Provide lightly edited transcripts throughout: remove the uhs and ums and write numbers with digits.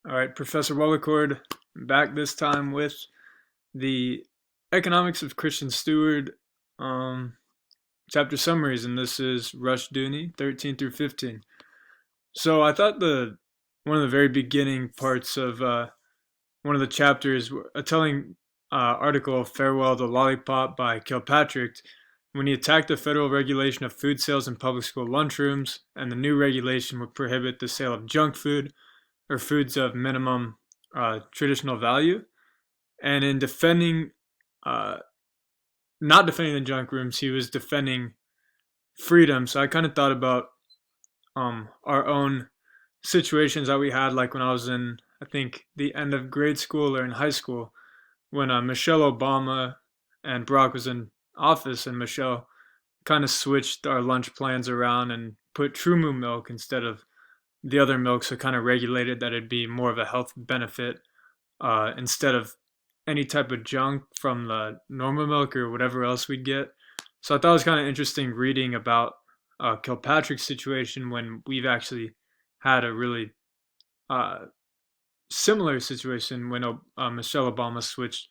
All right, Professor Wallacord, back this time with the Economics of Christian Steward um, chapter summaries, and this is Rushdoony 13 through 15. So I thought the one of the very beginning parts of one of the chapters, a telling article, Farewell to Lollipop by Kilpatrick, when he attacked the federal regulation of food sales in public school lunchrooms, and the new regulation would prohibit the sale of junk food or foods of minimum traditional value. And in defending, uh, not defending the junk rooms, he was defending freedom. So I kind of thought about our own situations that we had, like when I was in, I think, the end of grade school or in high school, when Michelle Obama and Barack was in office, and Michelle kind of switched our lunch plans around and put True Moo milk instead of the other milk, so kind of regulated that it'd be more of a health benefit instead of any type of junk from the normal milk or whatever else we'd get. So I thought it was kind of interesting reading about Kilpatrick's situation when we've actually had a really uh, similar situation when Michelle Obama switched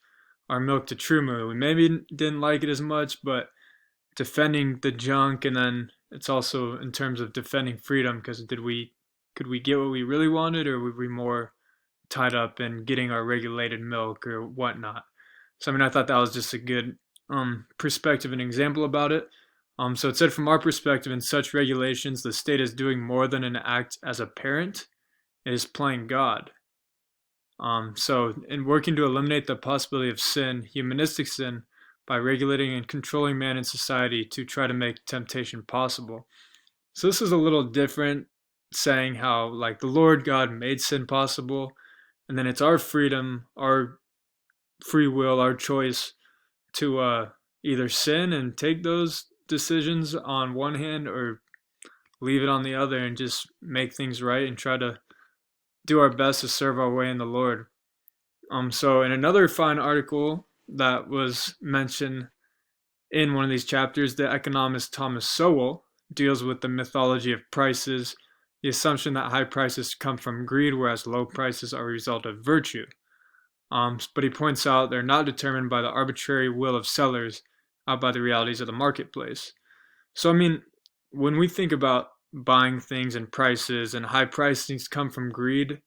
our milk to True Moo. We maybe didn't like it as much, but defending the junk, and then it's also in terms of defending freedom, because could we get what we really wanted, or were we more tied up in getting our regulated milk or whatnot? So I mean, I thought that was just a good perspective and example about it. So it said, from our perspective, in such regulations, the state is doing more than an act as a parent; it is playing God. So in working to eliminate the possibility of sin, humanistic sin, by regulating and controlling man in society to try to make temptation possible. So this is a little different, saying how like the Lord God made sin possible, and then it's our freedom, our free will, our choice to either sin and take those decisions on one hand, or leave it on the other and just make things right and try to do our best to serve our way in the Lord. So in another fine article that was mentioned in one of these chapters, the economist Thomas Sowell deals with the mythology of prices, the assumption that high prices come from greed, whereas low prices are a result of virtue. But he points out they're not determined by the arbitrary will of sellers, by the realities of the marketplace. So, I mean, when we think about buying things and prices, and high prices come from greed,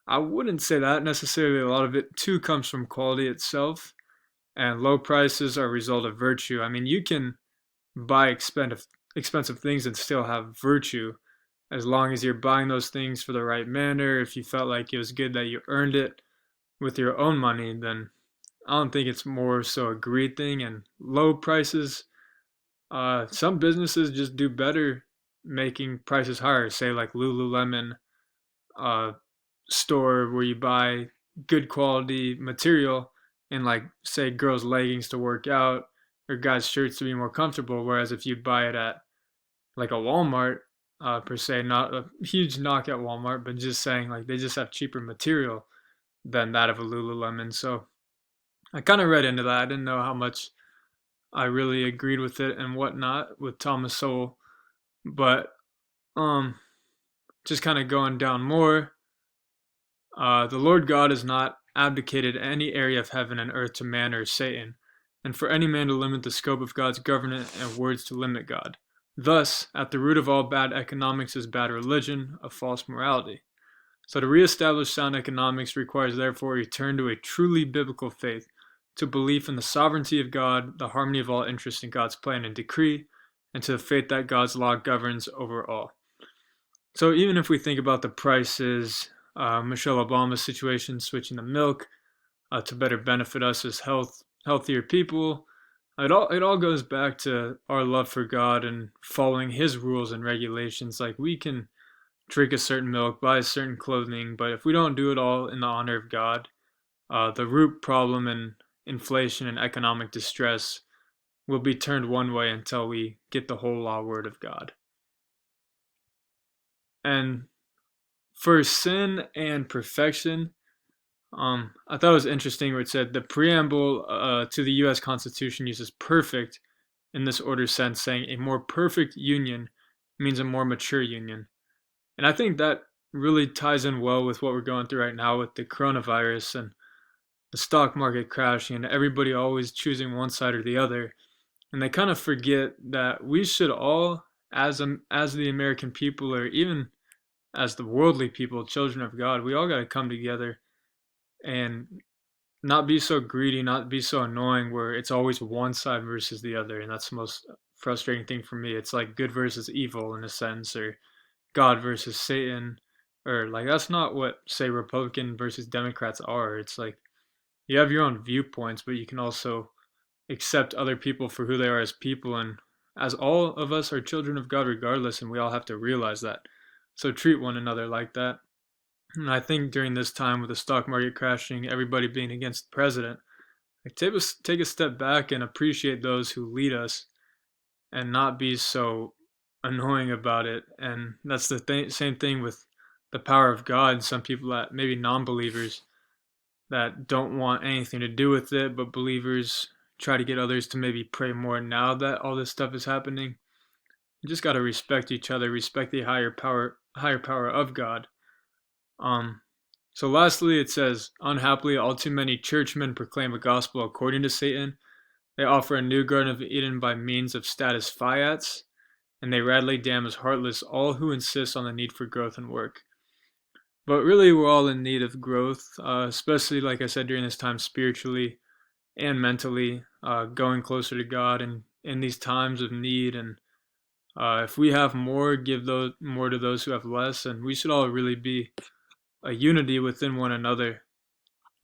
I wouldn't say that necessarily. A lot of it too comes from quality itself, and low prices are a result of virtue. I mean, you can buy expensive things and still have virtue, as long as you're buying those things for the right manner. If you felt like it was good that you earned it with your own money, then I don't think it's more so a greed thing. And low prices, some businesses just do better making prices higher. Say like Lululemon uh, store, where you buy good quality material and, like, say girls' leggings to work out or guys' shirts to be more comfortable. Whereas if you buy it at like a Walmart, per se, not a huge knock at Walmart, but just saying like they just have cheaper material than that of a Lululemon. So I kind of read into that. I didn't know how much I really agreed with it and whatnot with Thomas Sowell, but um, just kind of going down more. The Lord God has not abdicated any area of heaven and earth to man or Satan, and for any man to limit the scope of God's government, and words to limit God. Thus, at the root of all bad economics is bad religion, a false morality. So to reestablish sound economics requires therefore a return to a truly biblical faith, to belief in the sovereignty of God, the harmony of all interests in God's plan and decree, and to the faith that God's law governs over all. So even if we think about the prices, Michelle Obama's situation, switching the milk to better benefit us as healthier people, it all goes back to our love for God and following His rules and regulations. Like, we can drink a certain milk, buy a certain clothing, but if we don't do it all in the honor of God, the root problem in inflation and economic distress will be turned one way until we get the whole law word of God. And for sin and perfection, I thought it was interesting where it said the preamble to the U.S. Constitution uses perfect in this order sense, saying a more perfect union means a more mature union. And I think that really ties in well with what we're going through right now with the coronavirus and the stock market crashing and everybody always choosing one side or the other. And they kind of forget that we should all, as the American people, or even as the worldly people, children of God, we all got to come together and not be so greedy, not be so annoying where it's always one side versus the other. And that's the most frustrating thing for me. It's like good versus evil in a sense, or God versus Satan, or like that's not what, say, Republican versus Democrats are. It's like you have your own viewpoints, but you can also accept other people for who they are as people. And as all of us are children of God regardless, and we all have to realize that. So treat one another like that. And I think during this time with the stock market crashing, everybody being against the president, like take a step back and appreciate those who lead us and not be so annoying about it. And that's the same thing with the power of God. Some people that maybe non-believers that don't want anything to do with it, but believers try to get others to maybe pray more now that all this stuff is happening. You just got to respect each other, respect the higher power of God. Um, so lastly, it says, unhappily, all too many churchmen proclaim a gospel according to Satan. They offer a new Garden of Eden by means of status fiats, and they radically damn as heartless all who insist on the need for growth and work. But really, we're all in need of growth, especially, like I said, during this time spiritually and mentally, going closer to God and in these times of need. And if we have more, give those more to those who have less. And we should all really be a unity within one another.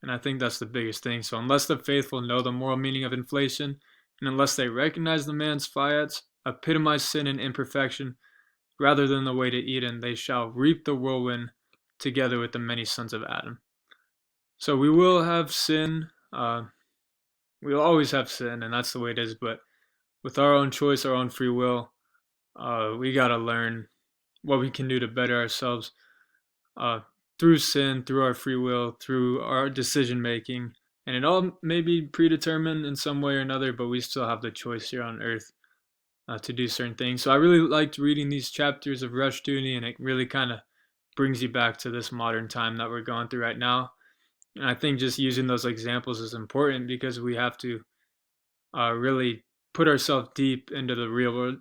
And I think that's the biggest thing. So unless the faithful know the moral meaning of inflation, and unless they recognize the man's fiats, epitomize sin and imperfection, rather than the way to Eden, they shall reap the whirlwind together with the many sons of Adam. So we will have sin. We'll always have sin, and that's the way it is. But with our own choice, our own free will, we got to learn what we can do to better ourselves uh, through sin, through our free will, through our decision making. And it all may be predetermined in some way or another, but we still have the choice here on earth to do certain things. So I really liked reading these chapters of Rushdoony, and it really kind of brings you back to this modern time that we're going through right now. And I think just using those examples is important because we have to really put ourselves deep into the real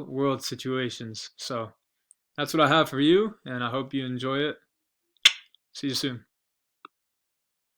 world situations. So that's what I have for you, and I hope you enjoy it. See you soon.